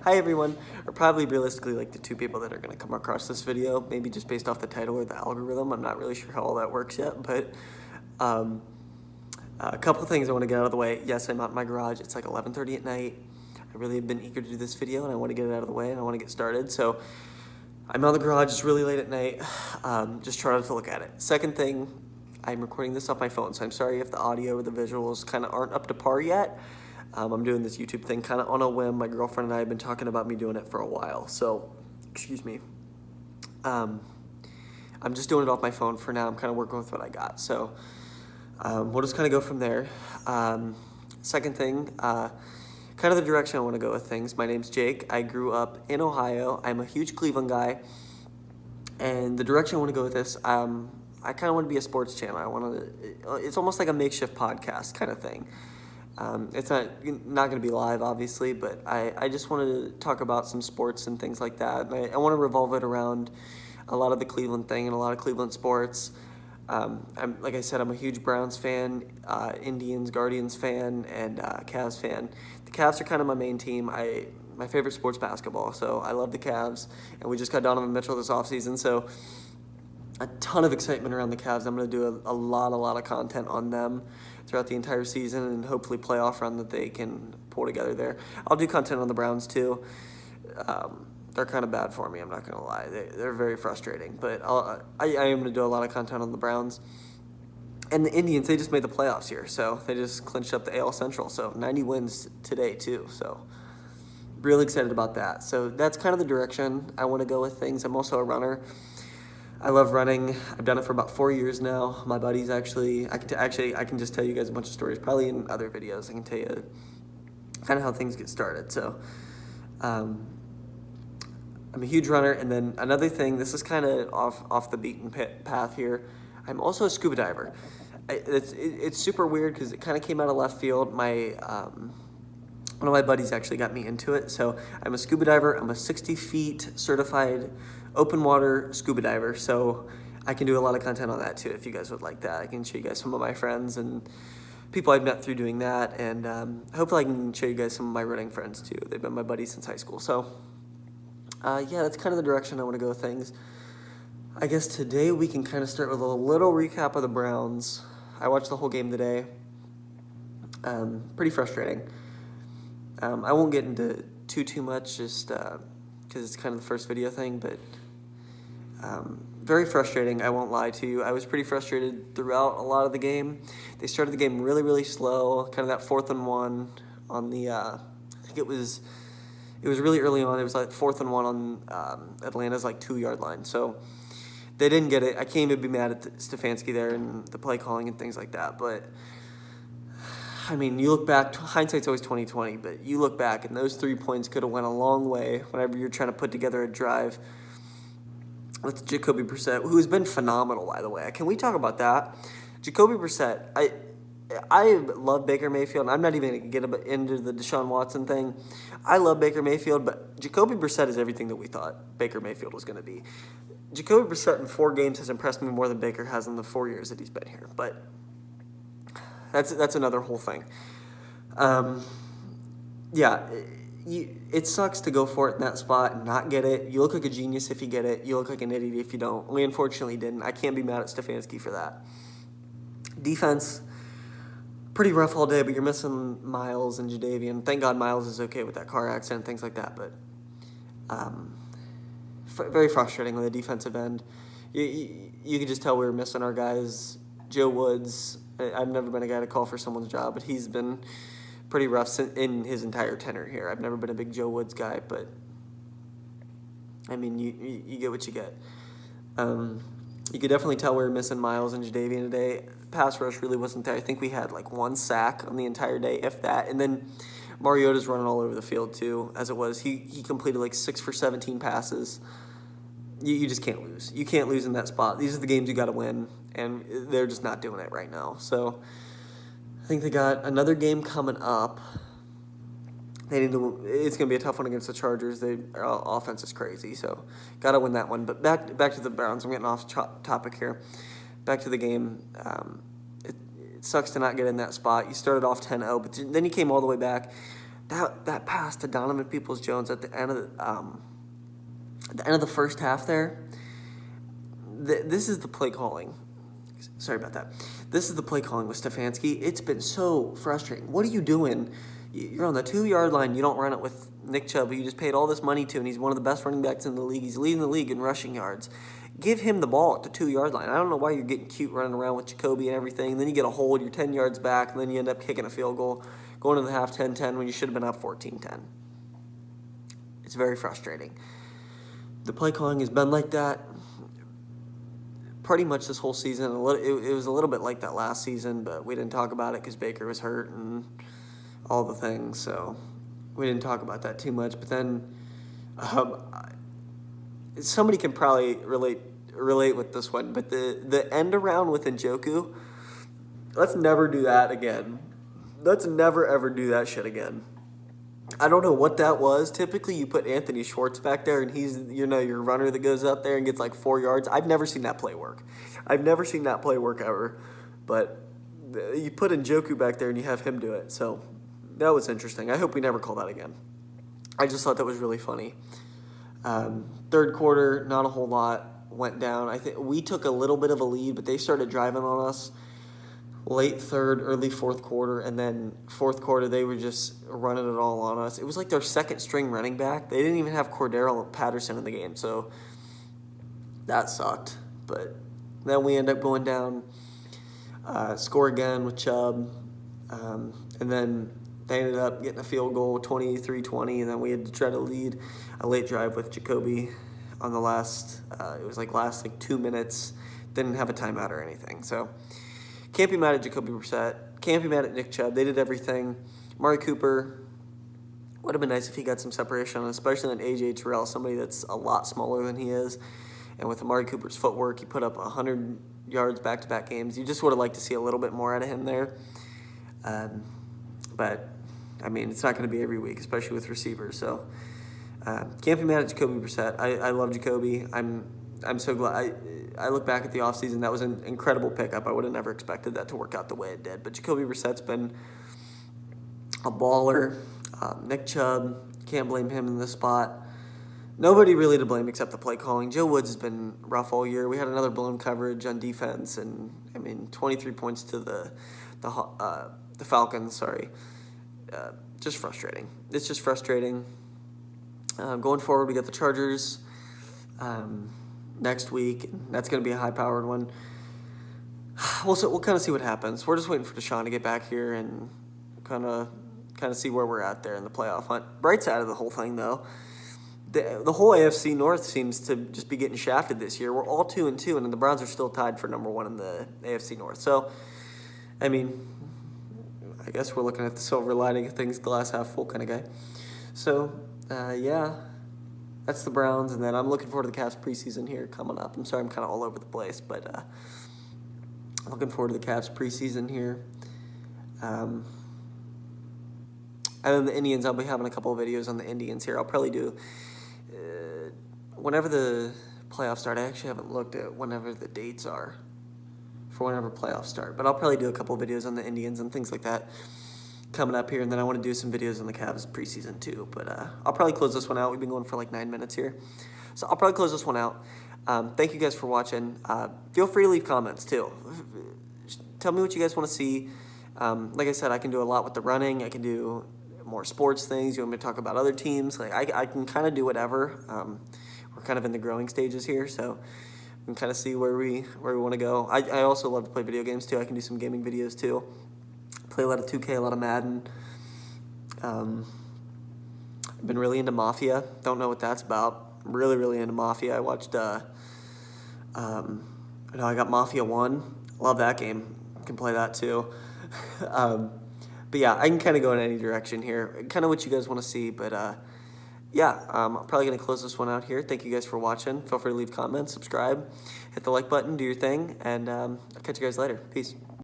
Hi everyone, or probably realistically like the two people that are going to come across this video, maybe just based off the title or the algorithm. I'm not really sure how all that works yet, but um, a couple things I want to get out of the way. Yes, I'm out in my garage. It's like 11:30 at night. I really have been eager to do this video and I want to get it out of the way and I want to get started. So I'm out in the garage. It's really late at night. Just trying to look at it. Second thing, I'm recording this off my phone, so I'm sorry if the audio or the visuals kind of aren't up to par yet. I'm doing this YouTube thing kind of on a whim. My girlfriend and I have been talking about me doing it for a while, so excuse me. I'm just doing it off my phone for now. I'm kind of working with what I got, so we'll just kind of go from there. Second thing, kind of the direction I want to go with things. My name's Jake. I grew up in Ohio. I'm a huge Cleveland guy, and the direction I want to go with this, I kind of want to be a sports channel. I want to. It's almost like a makeshift podcast kind of thing. It's not going to be live, obviously, but I just wanted to talk about some sports and things like that. And I want to revolve it around a lot of the Cleveland thing and a lot of Cleveland sports. Like I said, I'm a huge Browns fan, Indians, Guardians fan, and Cavs fan. The Cavs are kind of my main team. My favorite sport's basketball, so I love the Cavs. And we just got Donovan Mitchell this offseason, so a ton of excitement around the Cavs. I'm going to do a lot of content on them throughout the entire season and hopefully playoff run that they can pull together there. I'll do content on the Browns too. They're kind of bad for me, I'm not going to lie. They're very frustrating, but I am going to do a lot of content on the Browns. And the Indians, they just made the playoffs here, so they just clinched up the AL Central, so 90 wins today too, so really excited about that. So that's kind of the direction I want to go with things. I'm also a runner. I love running. I've done it for about 4 years now. My buddies I can just tell you guys a bunch of stories, probably in other videos. I can tell you kind of how things get started. So I'm a huge runner. And then another thing, this is kind of off the beaten path here. I'm also a scuba diver. It's super weird because it kind of came out of left field. One of my buddies actually got me into it. So I'm a scuba diver. I'm a 60 feet certified open water scuba diver. So I can do a lot of content on that too if you guys would like that. I can show you guys some of my friends and people I've met through doing that. And hopefully I can show you guys some of my running friends too. They've been my buddies since high school. So yeah, that's kind of the direction I want to go with things. I guess today we can kind of start with a little recap of the Browns. I watched the whole game today. Pretty frustrating. I won't get into too much just because it's kind of the first video thing, but very frustrating, I won't lie to you. I was pretty frustrated throughout a lot of the game. They started the game really slow, kind of that 4th and 1 on the, I think it was really early on. It was like 4th and 1 on Atlanta's like 2-yard line. So they didn't get it. I can't even be mad at Stefanski there and the play calling and things like that, but I mean, you look back, hindsight's always 20/20, but you look back and those 3 points could have went a long way whenever you're trying to put together a drive with Jacoby Brissett, who has been phenomenal, by the way. Can we talk about that? Jacoby Brissett, I love Baker Mayfield, and I'm not even going to get into the Deshaun Watson thing. I love Baker Mayfield, but Jacoby Brissett is everything that we thought Baker Mayfield was going to be. Jacoby Brissett in 4 games has impressed me more than Baker has in the 4 years that he's been here, but that's another whole thing. Yeah, it sucks to go for it in that spot and not get it. You look like a genius if you get it. You look like an idiot if you don't. We unfortunately didn't. I can't be mad at Stefanski for that. Defense, pretty rough all day, but you're missing Miles and Jadeveon. Thank God Miles is okay with that car accident, things like that, but very frustrating on the defensive end. You could just tell we were missing our guys. Joe Woods, I've never been a guy to call for someone's job, but he's been pretty rough in his entire tenure here. I've never been a big Joe Woods guy, but I mean, you get what you get. You could definitely tell we were missing Miles and Jadeveon today. Pass rush really wasn't there. I think we had like 1 sack on the entire day, if that. And then Mariota's running all over the field too, as it was. He completed like 6 for 17 passes. You just can't lose. You can't lose in that spot. These are the games you got to win, and they're just not doing it right now. So I think they got another game coming up. It's going to be a tough one against the Chargers. Their offense is crazy, so got to win that one. But back to the Browns. I'm getting off topic here. Back to the game. It sucks to not get in that spot. You started off 10-0, but then you came all the way back. that pass to Donovan Peoples-Jones at the end of the first half there. This is the play calling. Sorry about that. This is the play calling with Stefanski. It's been so frustrating. What are you doing? You're on the 2-yard line. You don't run it with Nick Chubb, who you just paid all this money to, and he's one of the best running backs in the league. He's leading the league in rushing yards. Give him the ball at the 2-yard line. I don't know why you're getting cute running around with Jacoby and everything. Then you get a hold, you're 10 yards back, and then you end up kicking a field goal, going to the half 10-10 when you should have been up 14-10. It's very frustrating. The play calling has been like that pretty much this whole season. It was a little bit like that last season, but we didn't talk about it because Baker was hurt and all the things, so we didn't talk about that too much. But then somebody can probably relate with this one, but the end around with Njoku, let's never do that again. Let's never ever do that shit again. I don't know what that was. Typically, you put Anthony Schwartz back there, and he's, your runner that goes up there and gets like 4 yards. I've never seen that play work. I've never seen that play work ever. But you put Njoku back there, and you have him do it. So that was interesting. I hope we never call that again. I just thought that was really funny. Third quarter, not a whole lot went down. I think we took a little bit of a lead, but they started driving on us late third, early fourth quarter, and then fourth quarter they were just running it all on us. It was like their second string running back. They didn't even have Cordero Patterson in the game, so that sucked. But then we end up going down, score again with Chubb, and then they ended up getting a field goal, 23-20, and then we had to try to lead a late drive with Jacoby on the last 2 minutes. Didn't have a timeout or anything, so can't be mad at Jacoby Brissett. Can't be mad at Nick Chubb. They did everything. Amari Cooper, would have been nice if he got some separation, especially on A.J. Terrell, somebody that's a lot smaller than he is. And with Amari Cooper's footwork, he put up 100 yards back-to-back games. You just would have liked to see a little bit more out of him there. But, I mean, it's not going to be every week, especially with receivers. So, can't be mad at Jacoby Brissett. I love Jacoby. I'm so glad. I look back at the offseason. That was an incredible pickup. I would have never expected that to work out the way it did. But Jacoby Brissett's been a baller. Nick Chubb, can't blame him in this spot. Nobody really to blame except the play calling. Joe Woods has been rough all year. We had another blown coverage on defense, and 23 points to the Falcons. Sorry, just frustrating. It's just frustrating. Going forward, we got the Chargers next week. That's going to be a high-powered one. We'll kind of see what happens. We're just waiting for Deshaun to get back here and kind of see where we're at there in the playoff hunt. Bright side of the whole thing, though, the whole AFC North seems to just be getting shafted this year. We're all 2-2, and the Browns are still tied for number 1 in the AFC North. So, I guess we're looking at the silver lining of things, glass half full kind of guy. So, yeah. That's the Browns, and then I'm looking forward to the Cavs preseason here coming up. I'm sorry I'm kind of all over the place, but looking forward to the Cavs preseason here. And then the Indians, I'll be having a couple of videos on the Indians here. I'll probably do, whenever the playoffs start, I actually haven't looked at whenever the dates are for whenever playoffs start, but I'll probably do a couple of videos on the Indians and things like that coming up here, and then I want to do some videos on the Cavs preseason too, but I'll probably close this one out. We've been going for like 9 minutes here, so I'll probably close this one out. Thank you guys for watching. Feel free to leave comments too. Tell me what you guys want to see. Like I said, I can do a lot with the running. I can do more sports things. You want me to talk about other teams? Like I can kind of do whatever. We're kind of in the growing stages here, so we can kind of see where we want to go. I also love to play video games too. I can do some gaming videos too. Play a lot of 2K, a lot of Madden. I've been really into Mafia. Don't know what that's about. I'm really, really into Mafia. I watched, I got Mafia 1. Love that game. Can play that too. But yeah, I can kind of go in any direction here. Kind of what you guys want to see. But yeah, I'm probably going to close this one out here. Thank you guys for watching. Feel free to leave comments, subscribe, hit the like button, do your thing. And I'll catch you guys later. Peace.